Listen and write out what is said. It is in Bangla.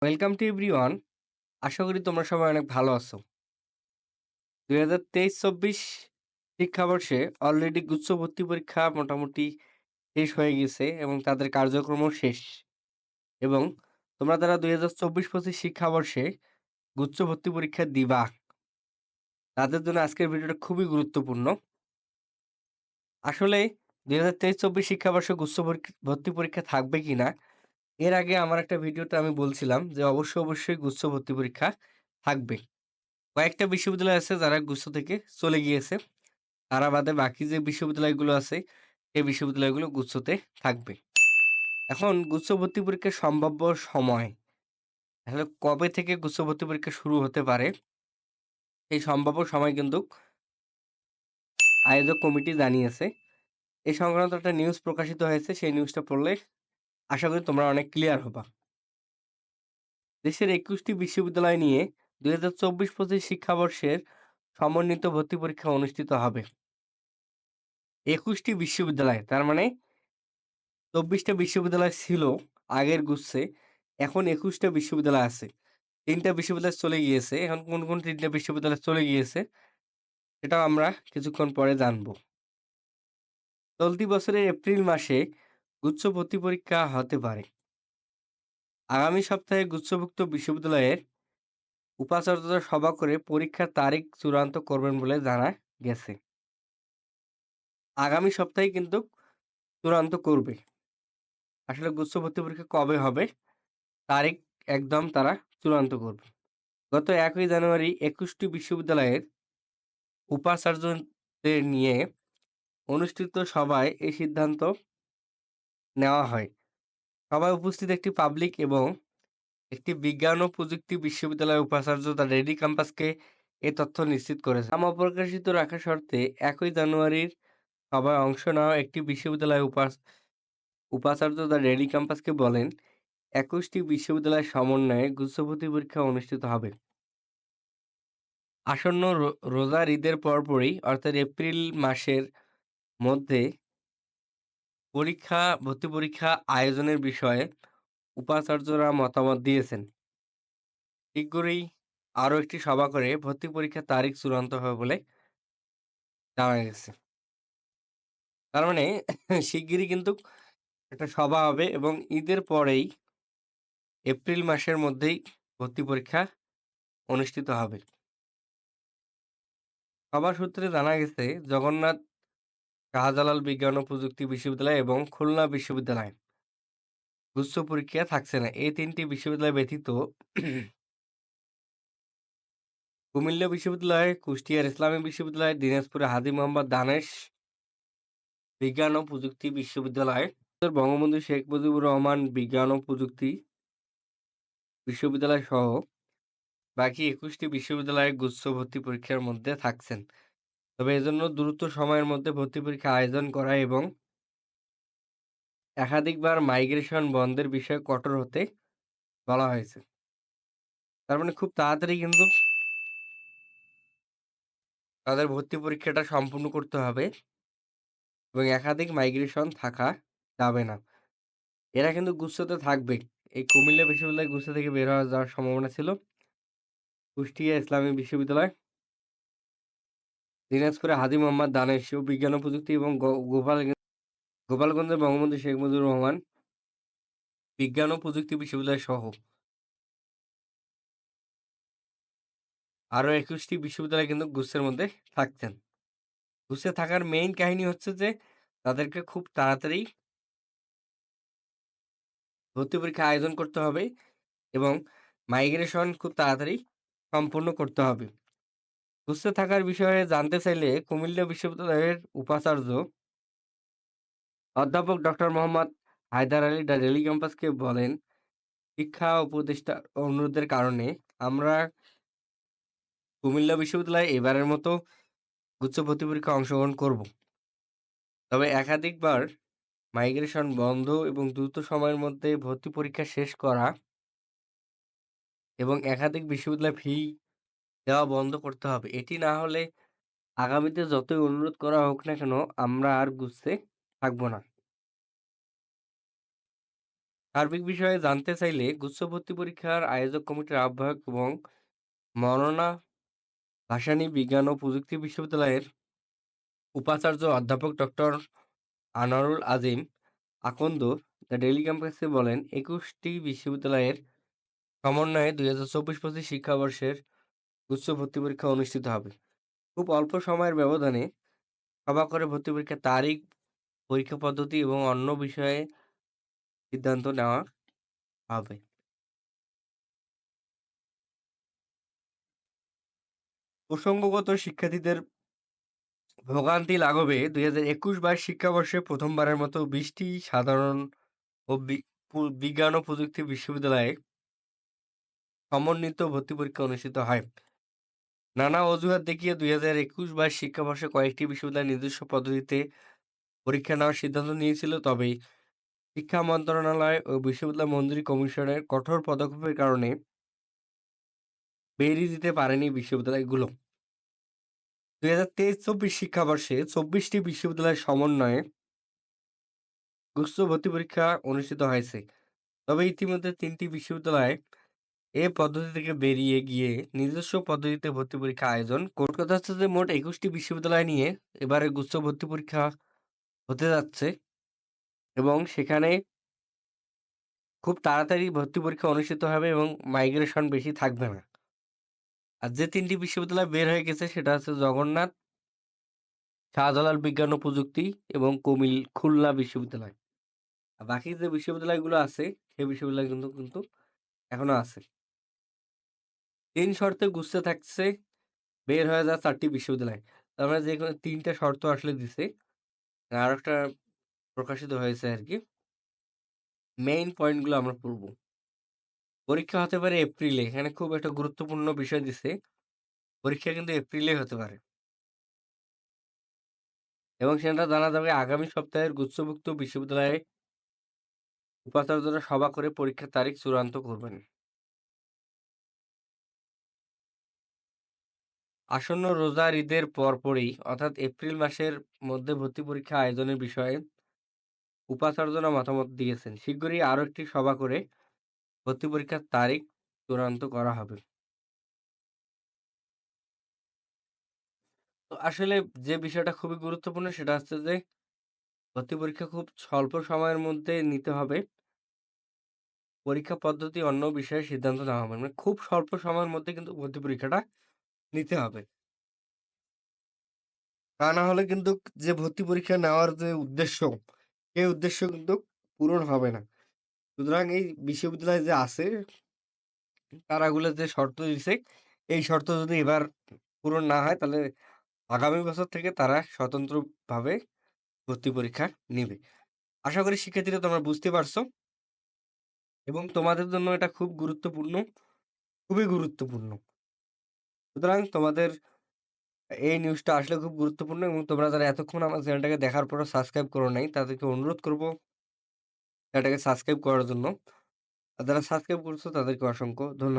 Welcome to everyone. আশা করি তোমরা সবাই অনেক ভালো আছো। ২০২৩-২৪ শিক্ষাবর্ষে অলরেডি গুচ্ছ ভর্তি পরীক্ষা মোটামুটি শেষ হয়ে গেছে এবং তাদের কার্যক্রমও শেষ। এবং তোমরা যারা ২০২৪-২৫ শিক্ষাবর্ষে গুচ্ছ ভর্তি পরীক্ষা দিবা, তাদের জন্য আজকের ভিডিওটা খুবই গুরুত্বপূর্ণ। আসলে ২০২৩-২৪ শিক্ষাবর্ষে গুচ্ছ ভর্তি পরীক্ষা থাকবে কিনা, এর আগে আমার একটা ভিডিওতে আমি বলছিলাম যে অবশ্যই গুচ্ছ ভর্তি পরীক্ষা থাকবে। কয়েকটা বিশ্ববিদ্যালয় আছে যারা গুচ্ছ থেকে চলে গিয়েছে। তারা বাদে বাকি যে বিশ্ববিদ্যালয়গুলো আছে, সেই বিশ্ববিদ্যালয়গুলো গুচ্ছতে থাকবে। এখন গুচ্ছ ভর্তি পরীক্ষার সম্ভাব্য সময়, আসলে কবে থেকে গুচ্ছ ভর্তি পরীক্ষা শুরু হতে পারে, এই সম্ভাব্য সময় কিন্তু আয়োজক কমিটি জানিয়েছে। এই সংক্রান্ত একটা নিউজ প্রকাশিত হয়েছে, সেই নিউজটা পড়লে আশা করি তোমরা অনেক ক্লিয়ার হবা। দেশের ২১টি বিশ্ববিদ্যালয় নিয়ে ২০২৪-২৫ শিক্ষাবর্ষের সমন্বিত ভর্তি পরীক্ষা অনুষ্ঠিত হবে। ২১টি বিশ্ববিদ্যালয়, তার মানে ২৪টা বিশ্ববিদ্যালয় ছিল আগের গুচ্ছে, এখন ২১টা বিশ্ববিদ্যালয় আছে। ৩টা বিশ্ববিদ্যালয় চলে গিয়েছে। এখন কোন ৩টা বিশ্ববিদ্যালয় চলে গিয়েছে সেটাও আমরা কিছুক্ষণ পরে জানব। চলতি বছরের এপ্রিল মাসে গুচ্ছ ভর্তি পরীক্ষা হতে পারে। আগামী সপ্তাহে গুচ্ছভুক্ত বিশ্ববিদ্যালয়ের উপাচার্যরা সভা করে পরীক্ষার তারিখ চূড়ান্ত করবেন বলে জানা গেছে। আগামী সপ্তাহে কিন্তু চূড়ান্ত করবে। আসলে গুচ্ছ ভর্তি পরীক্ষা কবে হবে, তারিখ একদম তারা চূড়ান্ত করবে। গত ১ই জানুয়ারি ২১টি বিশ্ববিদ্যালয়ের উপাচার্যদের নিয়ে অনুষ্ঠিত সভায় এই সিদ্ধান্ত নেওয়া হয়। সভায় উপস্থিত একটি পাবলিক এবং একটি বিজ্ঞান ও প্রযুক্তি বিশ্ববিদ্যালয়ের উপাচার্য দ্য রেডি ক্যাম্পাসকে এ তথ্য নিশ্চিত করেছে। নাম অপ্রকাশিত রাখার শর্তে ১ই জানুয়ারির সভায় অংশ নেওয়া একটি বিশ্ববিদ্যালয়ের উপাচার্য দ্য রেডি ক্যাম্পাসকে বলেন, ২১টি বিশ্ববিদ্যালয়ের সমন্বয়ে গুচ্ছভর্তি পরীক্ষা অনুষ্ঠিত হবে। আসন্ন রোজার ঈদের পরপরই অর্থাৎ এপ্রিল মাসের মধ্যে ভর্তি পরীক্ষা আয়োজনের বিষয়ে উপাচার্যরা মতামত দিয়েছেন। শীঘ্রই আরও একটি সভা করে ভর্তি পরীক্ষার তারিখ চূড়ান্ত হবে বলে জানা গেছে। তার মানে শিগগিরই কিন্তু একটা সভা হবে এবং ঈদের পরেই এপ্রিল মাসের মধ্যেই ভর্তি পরীক্ষা অনুষ্ঠিত হবে। সভা সূত্রে জানা গেছে, জগন্নাথ শাহজালাল বিজ্ঞান ও প্রযুক্তি বিশ্ববিদ্যালয় এবং খুলনা বিশ্ববিদ্যালয় গুচ্ছ পরীক্ষা থাকছে না। এই ৩টি বিশ্ববিদ্যালয় ব্যতীত কুমিল্লা বিশ্ববিদ্যালয়, কুষ্টিয়ার ইসলামী বিশ্ববিদ্যালয়, দিনাজপুরে হাজী মোহাম্মদ দানেশ বিজ্ঞান ও প্রযুক্তি বিশ্ববিদ্যালয়, বঙ্গবন্ধু শেখ মুজিবুর রহমান বিজ্ঞান ও প্রযুক্তি বিশ্ববিদ্যালয় সহ বাকি ২১টি বিশ্ববিদ্যালয়ে গুচ্ছ ভর্তি পরীক্ষার মধ্যে থাকছেন। তবে এজন্য দ্রুত সময়ের মধ্যে ভর্তি পরীক্ষা আয়োজন করা এবং একাধিকবার মাইগ্রেশন বন্ধের বিষয়ে কঠোর হতে বলা হয়েছে। তার মানে খুব তাড়াতাড়ি কিন্তু তাদের ভর্তি পরীক্ষাটা সম্পূর্ণ করতে হবে এবং একাধিক মাইগ্রেশন থাকা যাবে না। এরা কিন্তু গুচ্ছতে থাকবে। এই কুমিল্লা বিশ্ববিদ্যালয় গুচ্ছ থেকে বের হয়ে যাওয়ার সম্ভাবনা ছিল। কুষ্টিয়া ইসলামী বিশ্ববিদ্যালয়, দিনাজপুরে হাজী মোহাম্মদ দানেশ বিজ্ঞান ও প্রযুক্তি এবং গোপালগঞ্জের বঙ্গবন্ধু শেখ মুজিবুর রহমান বিজ্ঞান ও প্রযুক্তি বিশ্ববিদ্যালয় সহ আরও ২১টি বিশ্ববিদ্যালয় কিন্তু গুচ্ছের মধ্যে থাকছেন। গুচ্ছে থাকার মেইন কাহিনী হচ্ছে যে তাদেরকে খুব তাড়াতাড়ি ভর্তি পরীক্ষা আয়োজন করতে হবে এবং মাইগ্রেশন খুব তাড়াতাড়ি সম্পূর্ণ করতে হবে। গুচ্ছে থাকার বিষয়ে জানতে চাইলে কুমিল্লা বিশ্ববিদ্যালয়ের উপাচার্য অধ্যাপক doctor Mohammad Haider Ali the daily ক্যাম্পাসকে বলেন, শিক্ষা উপদেষ্টার অনুরোধের কারণে আমরা কুমিল্লা বিশ্ববিদ্যালয়ে এবারের মতো গুচ্ছ ভর্তি পরীক্ষায় অংশগ্রহণ করব। তবে একাধিকবার মাইগ্রেশন বন্ধ এবং দ্রুত সময়ের মধ্যে ভর্তি পরীক্ষা শেষ করা এবং একাধিক বিশ্ববিদ্যালয়ে ফি দেওয়া বন্ধ করতে হবে। এটি না হলে আগামীতে যতই অনুরোধ করা হোক না কেন, আমরা আর গুচ্ছে থাকব না। সার্বিক বিষয়ে জানতে চাইলে গুচ্ছ ভর্তি পরীক্ষার আয়োজক কমিটির আহ্বায়ক এবং মওলানা ভাসানী বিজ্ঞান ও প্রযুক্তি বিশ্ববিদ্যালয়ের উপাচার্য অধ্যাপক doctor Anwarul Azim Akand the daily ক্যাম্পাসে বলেন, ২১টি বিশ্ববিদ্যালয়ের সমন্বয়ে ২০২৪-২৫ শিক্ষাবর্ষের গুচ্ছ ভর্তি পরীক্ষা অনুষ্ঠিত হবে। খুব অল্প সময়ের ব্যবধানে সভা করে ভর্তি পরীক্ষার তারিখ, পরীক্ষা পদ্ধতি এবং অন্য বিষয়ে সিদ্ধান্ত নেওয়া হবে। প্রসঙ্গগত শিক্ষার্থীদের ভোগান্তি লাঘবে ২০২১-২২ শিক্ষাবর্ষে প্রথমবারের মতো ২০টি সাধারণ ও বিজ্ঞান ও প্রযুক্তি বিশ্ববিদ্যালয়ে সমন্বিত ভর্তি পরীক্ষা অনুষ্ঠিত হয়। নানা অজুহাত দেখিয়ে ২০২১-২২ শিক্ষাবর্ষে কয়েকটি বিশ্ববিদ্যালয় নিজস্ব পদ্ধতিতে পরীক্ষা নেওয়ার সিদ্ধান্ত নিয়েছিল। তবে শিক্ষা মন্ত্রণালয় ও বিশ্ববিদ্যালয় মঞ্জুরি কমিশনের কঠোর পদক্ষেপের কারণে বেরিয়ে দিতে পারেনি বিশ্ববিদ্যালয়গুলো। ২০২৩-২৪ শিক্ষাবর্ষে ২৪টি বিশ্ববিদ্যালয়ের সমন্বয়ে গুচ্ছ ভর্তি পরীক্ষা অনুষ্ঠিত হয়েছে। তবে ইতিমধ্যে ৩টি বিশ্ববিদ্যালয় এ পদ্ধতি থেকে বেরিয়ে গিয়ে নিজস্ব পদ্ধতিতে ভর্তি পরীক্ষা আয়োজন। কথা হচ্ছে যে মোট ২১টি বিশ্ববিদ্যালয় নিয়ে এবারে গুচ্ছ ভর্তি পরীক্ষা হতে যাচ্ছে এবং সেখানে খুব তাড়াতাড়ি ভর্তি পরীক্ষা অনুষ্ঠিত হবে এবং মাইগ্রেশন বেশি থাকবে না। আর যে ৩টি বিশ্ববিদ্যালয় বের হয়ে গেছে সেটা হচ্ছে জগন্নাথ, শাহজালাল বিজ্ঞান ও প্রযুক্তি এবং খুলনা বিশ্ববিদ্যালয়। আর বাকি যে বিশ্ববিদ্যালয়গুলো আছে সেই বিশ্ববিদ্যালয় কিন্তু এখনো আছে। ৩ শর্তে গুচ্ছ থাকছে, বের হয়ে যাওয়া ৪টি বিশ্ববিদ্যালয়। তার মানে যেকোনো ৩ টা শর্ত আসলে দিছে। আরেকটা প্রকাশিত হয়েছে আরকি। মেইন পয়েন্টগুলো আমরা পড়ব। পরীক্ষা হতে পারে এপ্রিলে। এখানে খুব একটা গুরুত্বপূর্ণ বিষয় দিছে। পরীক্ষা কিন্তু এপ্রিলেই হতে পারে। এবং সেটা জানা যাবে আগামী সপ্তাহের গুচ্ছভুক্ত বিশ্ববিদ্যালয়ে উপাচার্যরা সভা করে পরীক্ষার তারিখ চূড়ান্ত করবেন। আসন্ন রোজার ঈদের পরপরই অর্থাৎ এপ্রিল মাসের মধ্যে ভর্তি পরীক্ষা আয়োজনের বিষয়ে উপাচার্যরা মতামত দিয়েছেন। শিগগিরই আরও একটি সভা করে ভর্তি পরীক্ষার তারিখ চূড়ান্ত করা হবে। তো আসলে যে বিষয়টা খুবই গুরুত্বপূর্ণ সেটা হচ্ছে যে ভর্তি পরীক্ষা খুব স্বল্প সময়ের মধ্যে নিতে হবে। পরীক্ষা পদ্ধতি অন্য বিষয়ে সিদ্ধান্ত নেওয়া হবে। মানে খুব স্বল্প সময়ের মধ্যে কিন্তু ভর্তি পরীক্ষাটা নিতে হবে। তা না হলে কিন্তু যে ভর্তি পরীক্ষা নেওয়ার যে উদ্দেশ্য, সেই উদ্দেশ্য কিন্তু পূরণ হবে না। সুতরাং এই বিশ্ববিদ্যালয় যে আছে, তারাগুলো যে শর্ত দিছে, এই শর্ত যদি এবার পূরণ না হয় তাহলে আগামী বছর থেকে তারা স্বতন্ত্রভাবে ভর্তি পরীক্ষা নিবে। আশা করি শিক্ষার্থীরা তোমরা বুঝতে পারছো এবং তোমাদের জন্য এটা খুব গুরুত্বপূর্ণ, খুবই গুরুত্বপূর্ণ। সুতরাং তোমাদের এই নিউজটা আসলে খুব গুরুত্বপূর্ণ এবং তোমরা যারা এতক্ষণ আমার চ্যানেলটাকে দেখার পরও সাবস্ক্রাইব করো নাই, তাদেরকে অনুরোধ করব চ্যানেলটাকে সাবস্ক্রাইব করার জন্য। আর যারা সাবস্ক্রাইব করছো তাদেরকে অসংখ্য ধন্যবাদ।